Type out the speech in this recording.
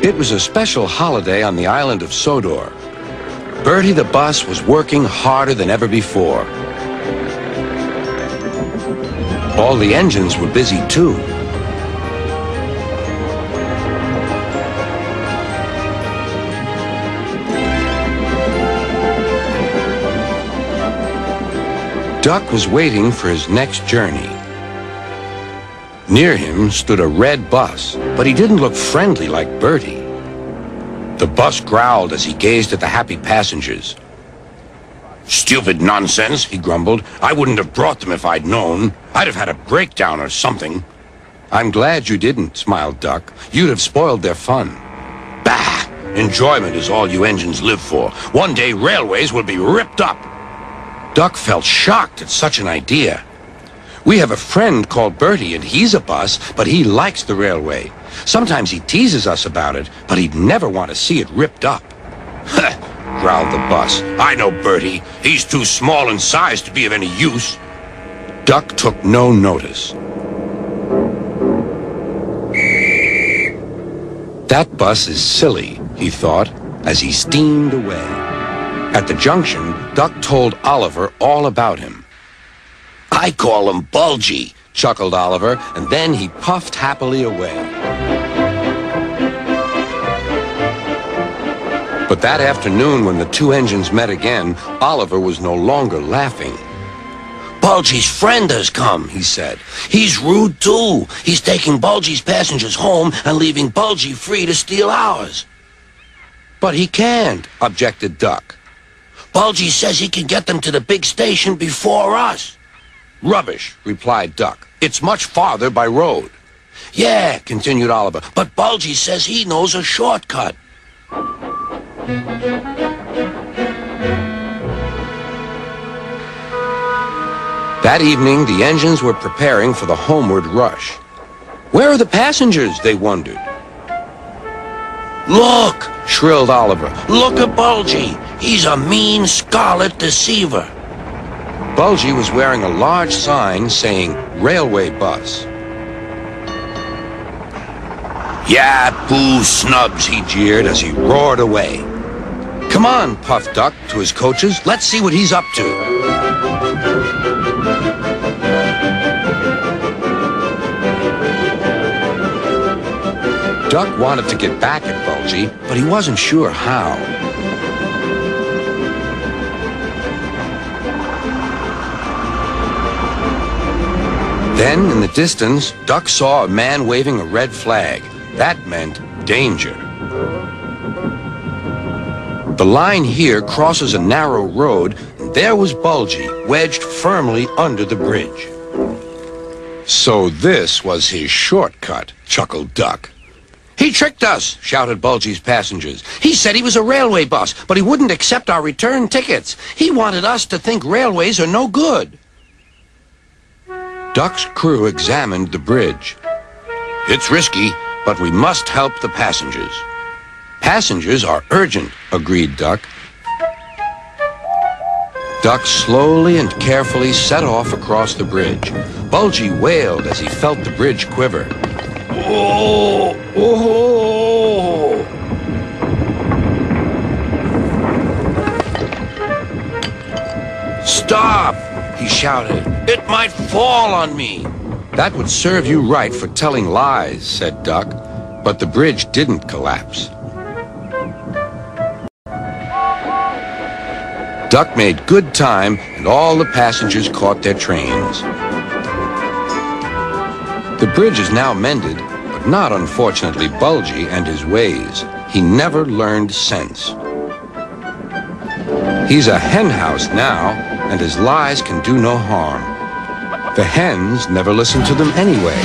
It was a special holiday on the island of Sodor. Bertie the bus was working harder than ever before. All the engines were busy too. Duck was waiting for his next journey. Near him stood a red bus, but he didn't look friendly like Bertie. The bus growled as he gazed at the happy passengers. "Stupid nonsense," he grumbled. "I wouldn't have brought them if I'd known. I'd have had a breakdown or something." "I'm glad you didn't," smiled Duck. "You'd have spoiled their fun." "Bah! Enjoyment is all you engines live for. One day railways will be ripped up." Duck felt shocked at such an idea. "We have a friend called Bertie, and he's a bus, but he likes the railway. Sometimes he teases us about it, but he'd never want to see it ripped up." "Huh," growled the bus. "I know Bertie. He's too small in size to be of any use." Duck took no notice. That bus is silly, he thought, as he steamed away. At the junction, Duck told Oliver all about him. "I call him Bulgy," chuckled Oliver, and then he puffed happily away. But that afternoon, when the two engines met again, Oliver was no longer laughing. "Bulgy's friend has come," he said. "He's rude too. He's taking Bulgy's passengers home and leaving Bulgy free to steal ours." "But he can't," objected Duck. "Bulgy says he can get them to the big station before us." "Rubbish," replied Duck. "It's much farther by road." "Yeah," continued Oliver, "but Bulgy says he knows a shortcut." That evening, the engines were preparing for the homeward rush. "Where are the passengers?" they wondered. "Look!" shrilled Oliver. "Look at Bulgy! He's a mean scarlet deceiver." Bulgy was wearing a large sign saying railway bus. "Yeah, boo snubs," he jeered as he roared away. "Come on," puffed Duck to his coaches. "Let's see what he's up to." Duck wanted to get back at Bulgy, but he wasn't sure how. Then, in the distance, Duck saw a man waving a red flag. That meant danger. The line here crosses a narrow road, and there was Bulgy, wedged firmly under the bridge. "So this was his shortcut," chuckled Duck. "He tricked us," shouted Bulgy's passengers. "He said he was a railway bus, but he wouldn't accept our return tickets. He wanted us to think railways are no good." Duck's crew examined the bridge. "It's risky, but we must help the passengers." "Passengers are urgent," agreed Duck. Duck slowly and carefully set off across the bridge. Bulgy wailed as he felt the bridge quiver. "Oh! Oh!" "Stop!" he shouted. "It might fall on me." "That would serve you right for telling lies," said Duck. But the bridge didn't collapse. Duck made good time, and all the passengers caught their trains. The bridge is now mended, but not, unfortunately, Bulgy and his ways. He never learned sense. He's a hen house now, and his lies can do no harm. The hens never listen to them anyway.